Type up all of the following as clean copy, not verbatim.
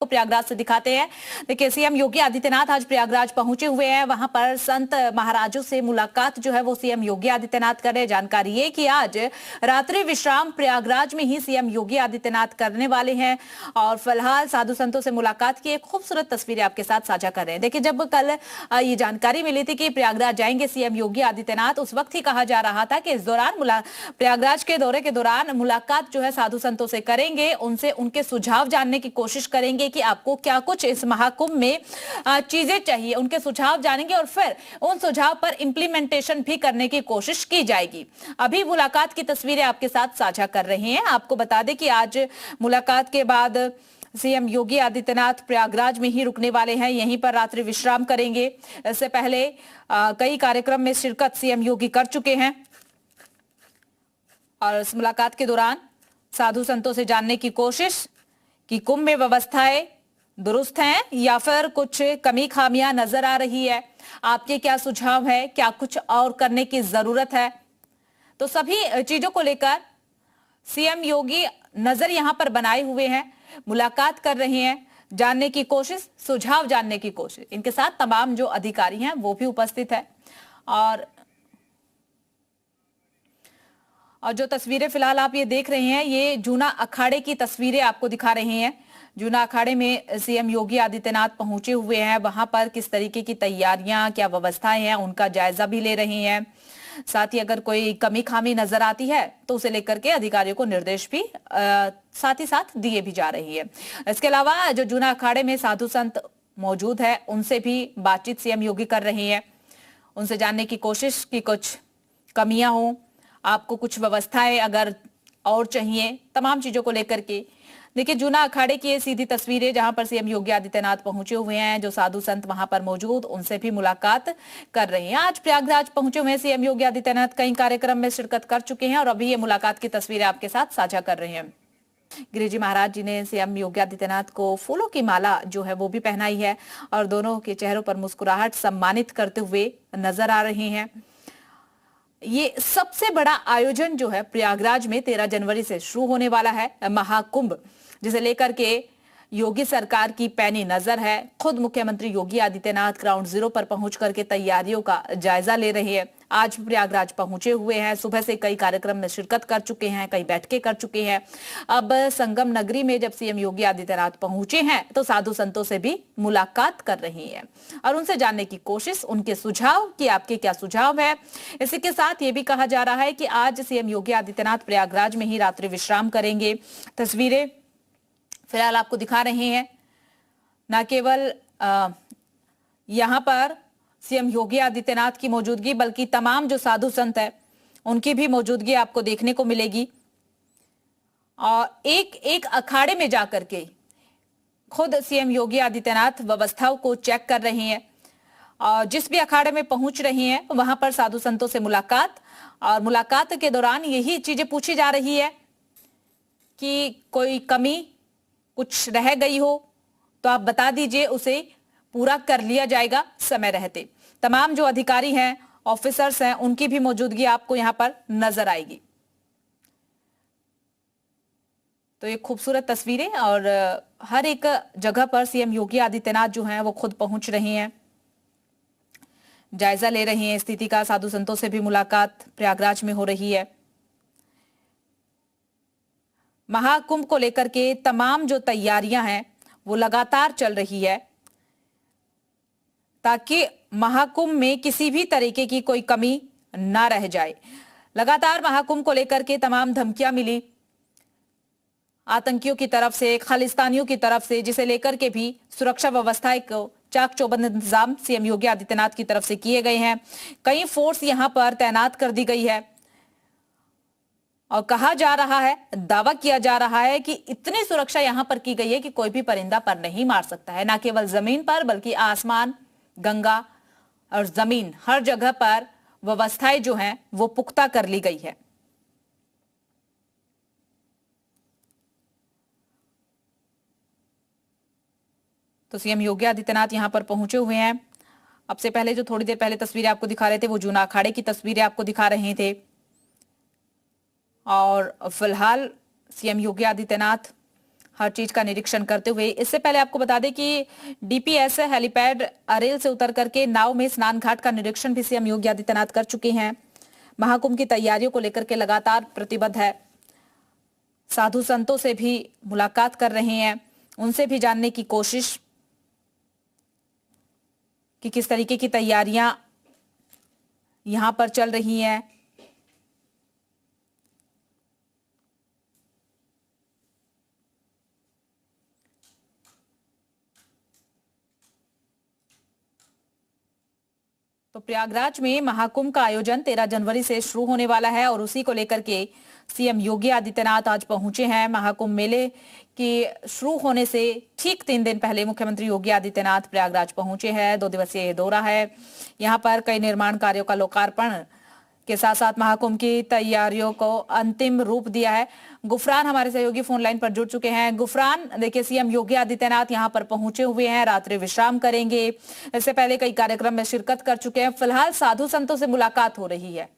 प्रयागराज से दिखाते हैं। देखिए, सीएम योगी आदित्यनाथ आज प्रयागराज पहुंचे हुए हैं। वहां पर संत महाराजों से मुलाकात जो है वो सीएम योगी आदित्यनाथ कर रहे हैं। जानकारी है कि आज रात्रि विश्राम प्रयागराज में ही सीएम योगी आदित्यनाथ करने वाले हैं और फिलहाल साधु संतों से मुलाकात की एक खूबसूरत तस्वीरें आपके साथ साझा कर रहे हैं। देखिए, जब कल ये जानकारी मिली थी कि प्रयागराज जाएंगे सीएम योगी आदित्यनाथ, उस वक्त ही कहा जा रहा था कि इस दौरान प्रयागराज के दौरे के दौरान मुलाकात जो है साधु संतों से करेंगे, उनसे उनके सुझाव जानने की कोशिश करेंगे कि आपको क्या कुछ इस महाकुंभ में चीजें चाहिए, उनके सुझाव जानेंगे और फिर उन सुझाव पर इंप्लीमेंटेशन भी करने की कोशिश की जाएगी। अभी मुलाकात की तस्वीरें आपके साथ साझा कर रहे हैं। आपको बता दें कि आज मुलाकात के बाद सीएम योगी आदित्यनाथ प्रयागराज में ही रुकने वाले हैं, यहीं पर रात्रि विश्राम करेंगे। इससे पहले कई कार्यक्रम में शिरकत सीएम योगी कर चुके हैं और इस मुलाकात के दौरान साधु संतों से जानने की कोशिश कि कुंभ में व्यवस्थाएं दुरुस्त हैं या फिर कुछ कमी खामियां नजर आ रही है, आपके क्या सुझाव है, क्या कुछ और करने की जरूरत है। तो सभी चीजों को लेकर सीएम योगी नजर यहां पर बनाए हुए हैं, मुलाकात कर रहे हैं, जानने की कोशिश, सुझाव जानने की कोशिश। इनके साथ तमाम जो अधिकारी हैं वो भी उपस्थित है और जो तस्वीरें फिलहाल आप ये देख रहे हैं, ये जूना अखाड़े की तस्वीरें आपको दिखा रहे हैं। जूना अखाड़े में सीएम योगी आदित्यनाथ पहुंचे हुए हैं। वहां पर किस तरीके की तैयारियां, क्या व्यवस्थाएं हैं, उनका जायजा भी ले रहे हैं। साथ ही अगर कोई कमी खामी नजर आती है तो उसे लेकर के अधिकारियों को निर्देश भी साथ ही साथ दिए भी जा रही है। इसके अलावा जो जूना अखाड़े में साधु संत मौजूद है, उनसे भी बातचीत सीएम योगी कर रहे हैं। उनसे जानने की कोशिश की कुछ कमियां हो, आपको कुछ व्यवस्थाएं अगर और चाहिए, तमाम चीजों को लेकर के। देखिए, जूना अखाड़े की ये सीधी तस्वीरें जहां पर सीएम योगी आदित्यनाथ पहुंचे हुए हैं, जो साधु संत वहां पर मौजूद, उनसे भी मुलाकात कर रहे हैं। आज प्रयागराज पहुंचे हुए हैं सीएम योगी आदित्यनाथ, कई कार्यक्रम में शिरकत कर चुके हैं और अभी ये मुलाकात की तस्वीरें आपके साथ साझा कर रहे हैं। गिरिजी महाराज जी ने सीएम योगी आदित्यनाथ को फूलों की माला जो है वो भी पहनाई है और दोनों के चेहरों पर मुस्कुराहट सम्मानित करते हुए नजर आ रहे हैं। ये सबसे बड़ा आयोजन जो है प्रयागराज में 13 जनवरी से शुरू होने वाला है, महाकुंभ, जिसे लेकर के योगी सरकार की पैनी नजर है। खुद मुख्यमंत्री योगी आदित्यनाथ ग्राउंड जीरो पर पहुंच करके तैयारियों का जायजा ले रहे हैं। आज प्रयागराज पहुंचे हुए हैं, सुबह से कई कार्यक्रम में शिरकत कर चुके हैं, कई बैठकें कर चुके हैं। अब संगम नगरी में जब सीएम योगी आदित्यनाथ पहुंचे हैं तो साधु संतों से भी मुलाकात कर रही हैं और उनसे जानने की कोशिश, उनके सुझाव कि आपके क्या सुझाव है। इसी के साथ ये भी कहा जा रहा है कि आज सीएम योगी आदित्यनाथ प्रयागराज में ही रात्रि विश्राम करेंगे। तस्वीरें फिलहाल आपको दिखा रहे हैं। न केवल यहां पर सीएम योगी आदित्यनाथ की मौजूदगी, बल्कि तमाम जो साधु संत है उनकी भी मौजूदगी आपको देखने को मिलेगी और एक एक अखाड़े में जाकर के खुद सीएम योगी आदित्यनाथ व्यवस्थाओं को चेक कर रहे हैं और जिस भी अखाड़े में पहुंच रहे हैं वहां पर साधु संतों से मुलाकात, और मुलाकात के दौरान यही चीजें पूछी जा रही है कि कोई कमी कुछ रह गई हो तो आप बता दीजिए, उसे पूरा कर लिया जाएगा समय रहते। तमाम जो अधिकारी हैं, ऑफिसर्स हैं, उनकी भी मौजूदगी आपको यहां पर नजर आएगी। तो ये खूबसूरत तस्वीरें और हर एक जगह पर सीएम योगी आदित्यनाथ जो हैं वो खुद पहुंच रहे हैं, जायजा ले रहे हैं स्थिति का। साधु संतों से भी मुलाकात प्रयागराज में हो रही है। महाकुंभ को लेकर के तमाम जो तैयारियां हैं वो लगातार चल रही है ताकि महाकुंभ में किसी भी तरीके की कोई कमी ना रह जाए। लगातार महाकुंभ को लेकर के तमाम धमकियां मिली आतंकियों की तरफ से, खालिस्तानियों की तरफ से, जिसे लेकर के भी सुरक्षा व्यवस्थाएं को चाक चौबंद इंतजाम सीएम योगी आदित्यनाथ की तरफ से किए गए हैं। कई फोर्स यहां पर तैनात कर दी गई है और कहा जा रहा है, दावा किया जा रहा है कि इतनी सुरक्षा यहां पर की गई है कि कोई भी परिंदा पर नहीं मार सकता है। ना केवल जमीन पर बल्कि आसमान, गंगा और जमीन, हर जगह पर व्यवस्थाएं जो हैं वो पुख्ता कर ली गई है। तो सीएम योगी आदित्यनाथ यहां पर पहुंचे हुए हैं। अब से पहले जो थोड़ी देर पहले तस्वीरें आपको दिखा रहे थे वो जूना अखाड़े की तस्वीरें आपको दिखा रहे थे और फिलहाल सीएम योगी आदित्यनाथ हर चीज का निरीक्षण करते हुए। इससे पहले आपको बता दें कि डीपीएस हेलीपैड अरेल से उतर करके नाव में स्नान घाट का निरीक्षण भी सीएम योगी आदित्यनाथ कर चुके हैं। महाकुंभ की तैयारियों को लेकर के लगातार प्रतिबद्ध है। साधु संतों से भी मुलाकात कर रहे हैं, उनसे भी जानने की कोशिश कि किस तरीके की तैयारियां यहां पर चल रही हैं। तो प्रयागराज में महाकुंभ का आयोजन 13 जनवरी से शुरू होने वाला है और उसी को लेकर के सीएम योगी आदित्यनाथ आज पहुंचे हैं। महाकुंभ मेले के शुरू होने से ठीक 3 दिन पहले मुख्यमंत्री योगी आदित्यनाथ प्रयागराज पहुंचे हैं। 2 दिवसीय दौरा है। यहां पर कई निर्माण कार्यों का लोकार्पण के साथ साथ महाकुंभ की तैयारियों को अंतिम रूप दिया है। गुफरान हमारे सहयोगी फोन लाइन पर जुड़ चुके हैं। गुफरान, देखिए सीएम योगी आदित्यनाथ यहां पर पहुंचे हुए हैं, रात्रि विश्राम करेंगे। इससे पहले कई कार्यक्रम में शिरकत कर चुके हैं। फिलहाल साधु संतों से मुलाकात हो रही है।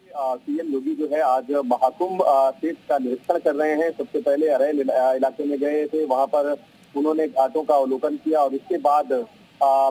सीएम योगी जो है आज महाकुंभ क्षेत्र का निरीक्षण कर रहे हैं। सबसे पहले अरेल इलाके में गए थे, वहां पर उन्होंने घाटों का अवलोकन किया और इसके बाद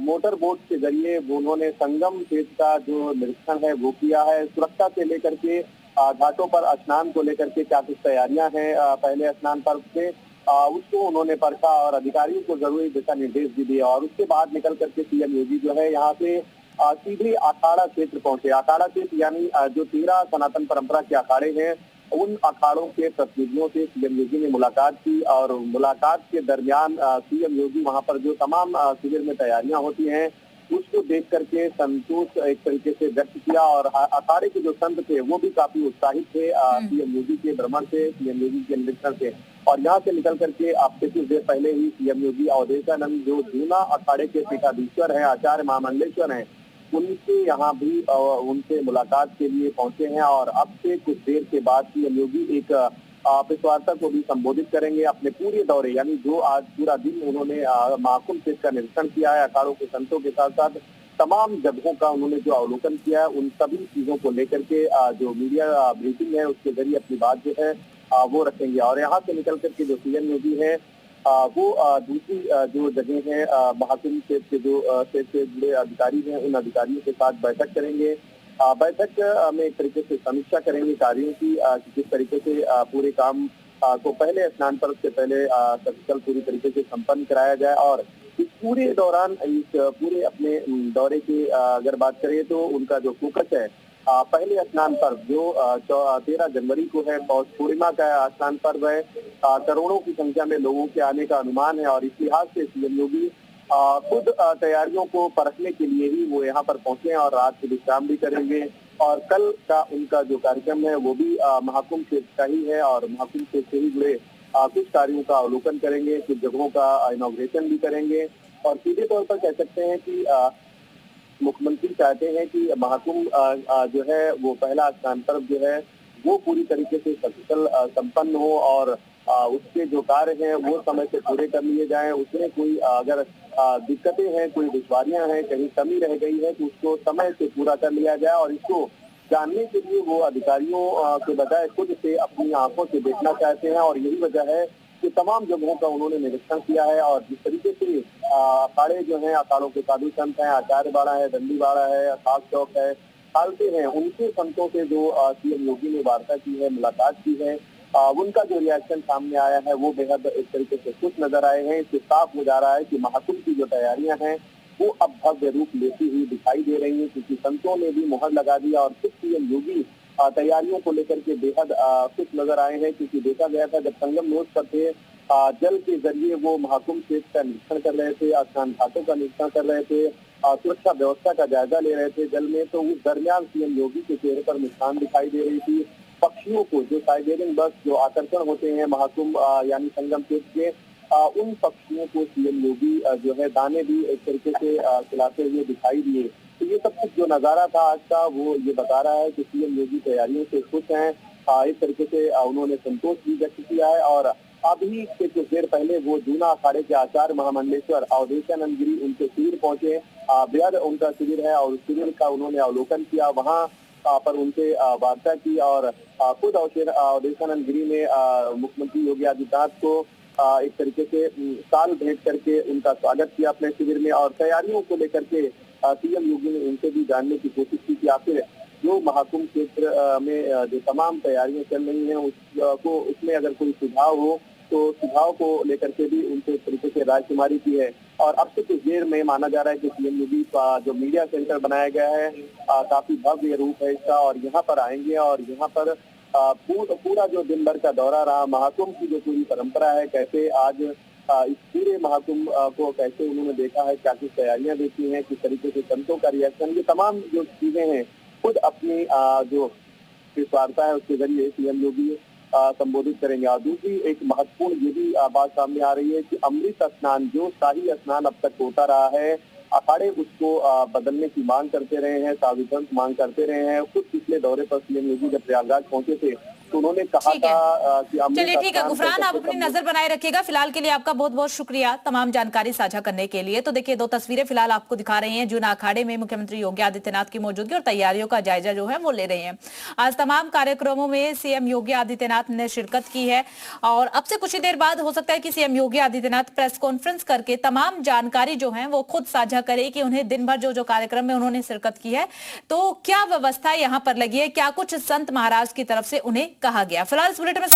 मोटर बोट के जरिए उन्होंने संगम क्षेत्र का जो निरीक्षण है वो किया है। सुरक्षा से लेकर के घाटों पर स्नान को लेकर के क्या कुछ तैयारियां हैं पहले स्नान पर्व से उसको उन्होंने परखा और अधिकारियों को जरूरी दिशा निर्देश भी दिए और उसके बाद निकल करके सीएम योगी जो है यहाँ से सीधे अखाड़ा क्षेत्र पहुंचे। अखाड़ा क्षेत्र यानी जो 13 सनातन परंपरा के अखाड़े हैं उन अखाड़ों के प्रतिनिधियों से सीएम योगी ने मुलाकात की और मुलाकात के दरमियान सीएम योगी वहां पर जो तमाम शिविर में तैयारियां होती हैं उसको देख करके संतोष एक तरीके से व्यक्त किया और अखाड़े के जो संत थे वो भी काफी उत्साहित थे सीएम योगी के भ्रमण से, सीएम योगी के निरीक्षण से। और यहाँ से निकल करके आपसे कुछ देर पहले ही सीएम योगी अवधेशानंद जो जूना अखाड़े के पीठाधीश्वर हैं, आचार्य महामंडलेश्वर हैं, उनके यहाँ भी उनसे मुलाकात के लिए पहुंचे हैं और अब से कुछ देर के बाद सीएम योगी एक प्रेस वार्ता को भी संबोधित करेंगे। अपने पूरे दौरे यानी जो आज पूरा दिन उन्होंने महाकुंभ क्षेत्र का निरीक्षण किया है, अखाड़ों के संतों के साथ साथ तमाम जगहों का उन्होंने जो अवलोकन किया है उन सभी चीजों को लेकर के जो मीडिया ब्रीफिंग है उसके जरिए अपनी बात जो है वो रखेंगे। और यहाँ से निकल करके जो सीएम योगी है वो दूसरी जो जगह है महाकुंभ क्षेत्र के जो क्षेत्र से जुड़े अधिकारी हैं उन अधिकारियों के साथ बैठक करेंगे। बैठक में एक तरीके से समीक्षा करेंगे कार्यों की किस तरीके से पूरे काम को पहले स्नान पर्व से पहले सकुशल पूरी तरीके से संपन्न कराया जाए। और इस पूरे दौरान इस पूरे अपने दौरे की अगर बात करें तो उनका जो फोकस है पहले स्नान पर्व जो 13 जनवरी को है, पौष पूर्णिमा का स्नान पर्व है, करोड़ों की संख्या में लोगों के आने का अनुमान है और इस लिहाज से सीएम योगी खुद तैयारियों को परखने के लिए ही वो यहाँ पर पहुंचे हैं और रात को विश्राम भी करेंगे। और कल का उनका जो कार्यक्रम है वो भी महाकुंभ क्षेत्र का ही है और महाकुंभ क्षेत्र से ही जुड़े कुछ कार्यों का अवलोकन करेंगे, कुछ जगहों का इनॉग्रेशन भी करेंगे। और सीधे तौर पर कह सकते हैं कि मुख्यमंत्री चाहते हैं कि महाकुंभ जो है वो पहला स्नान पर्व जो है वो पूरी तरीके से सकुशल संपन्न हो और उसके जो कार्य हैं वो समय से पूरे कर लिए जाएं। उसमें कोई अगर दिक्कतें हैं, कोई दुश्वारियां हैं, कहीं कमी रह गई है तो उसको समय से पूरा कर लिया जाए। और इसको जानने के लिए वो अधिकारियों के बजाय खुद से अपनी आंखों से देखना चाहते हैं और यही वजह है कि तमाम जगहों का उन्होंने निरीक्षण किया है। और जिस तरीके से अखाड़े जो हैं, अखाड़ों के साधु संत हैं, आचार्य बाड़ा है, दंडी बाड़ा है, खास चौक है, खालसे हैं, उनके संतों से जो सीएम योगी ने वार्ता की है, मुलाकात की है, उनका जो रिएक्शन सामने आया है वो बेहद एक तरीके से खुश नजर आए हैं। इससे साफ हो जा रहा है कि महाकुंभ की जो तैयारियां हैं वो अब भव्य रूप लेती हुई दिखाई दे रही हैं क्योंकि संतों ने भी मुहर लगा दिया और खुद सीएम योगी तैयारियों को लेकर के बेहद खुश नजर आए हैं। क्योंकि देखा गया था जब संगम नोट पर थे जल के जरिए वो महाकुंभ क्षेत्र का निरीक्षण कर रहे थे, स्नान घाटों का निरीक्षण कर रहे थे, सुरक्षा व्यवस्था का जायजा ले रहे थे जल में, तो उस दरमियान सीएम योगी के चेहरे पर मुस्कान दिखाई दे रही थी। पक्षियों को जो साइबेरियन बर्ड्स जो आकर्षण होते हैं महाकुंभ यानी संगम क्षेत्र के, उन पक्षियों को सीएम योगी जो है दाने भी एक तरीके से खिलाते हुए दिखाई दिए। तो ये सब कुछ जो नजारा था आज का वो ये बता रहा है कि सीएम योगी तैयारियों से खुश हैं। इस तरीके से उन्होंने संतोष भी व्यक्त किया है। और अभी से कुछ देर पहले वो जूना अखाड़े के आचार्य महामंडलेश्वर अवधेशानंद गिरी उनके शिविर पहुंचे। बेहद उनका शिविर है और शिविर का उन्होंने अवलोकन किया। वहाँ पर उनसे वार्ता की और खुद अवधेशानंद गिरी ने मुख्यमंत्री योगी आदित्यनाथ को एक तरीके से साल भेंट करके उनका स्वागत किया अपने शिविर में और तैयारियों को लेकर के सीएम योगी ने उनसे भी जानने की कोशिश की कि आखिर जो महाकुंभ क्षेत्र में जो तमाम तैयारियां चल रही हैं उसको उसमें अगर कोई सुझाव हो तो सुझाव को लेकर के भी उनसे एक तरीके से रायशुमारी की है। और अब से कुछ देर में माना जा रहा है कि सीएम योगी का जो मीडिया सेंटर बनाया गया है काफी भव्य रूप है इसका और यहाँ पर आएंगे और यहाँ पर पूरा जो दिन भर का दौरा रहा महाकुंभ की जो पूरी परंपरा है कैसे आज इस पूरे महाकुंभ को कैसे उन्होंने देखा है, क्या कुछ तैयारियां देखी हैं, किस तरीके से संतों का रिएक्शन, ये तमाम जो चीजें हैं खुद अपनी जो वार्ता है उसके जरिए सीएम योगी संबोधित करेंगे। और दूसरी एक महत्वपूर्ण ये भी बात सामने आ रही है कि अमृत स्नान जो शाही स्नान अब तक होता रहा है, अखाड़े उसको बदलने की मांग करते रहे हैं, साधु संत मांग करते रहे हैं। खुद पिछले दौरे पर सीएम योगी जब प्रयागराज पहुंचे थे तो उन्होंने कहा था कि चलिए ठीक है गुफरान, आप अपनी नजर बनाए रखिएगा। फिलहाल के लिए आपका बहुत बहुत शुक्रिया तमाम जानकारी साझा करने के लिए। तो देखिए 2 तस्वीरें फिलहाल आपको दिखा रहे हैं जूना अखाड़े में मुख्यमंत्री योगी आदित्यनाथ की मौजूदगी और तैयारियों का जायजा जो है वो ले रहे हैं। आज तमाम कार्यक्रमों में सीएम योगी आदित्यनाथ ने शिरकत की है और अब से कुछ ही देर बाद हो सकता है कि CM Yogi Adityanath press conference करके तमाम जानकारी जो है वो खुद साझा करे कि उन्हें दिन भर जो कार्यक्रम में उन्होंने शिरकत की है तो क्या व्यवस्था यहाँ पर लगी है, क्या कुछ संत महाराज की तरफ से उन्हें कहा गया। फिलहाल इस बुलेटिन में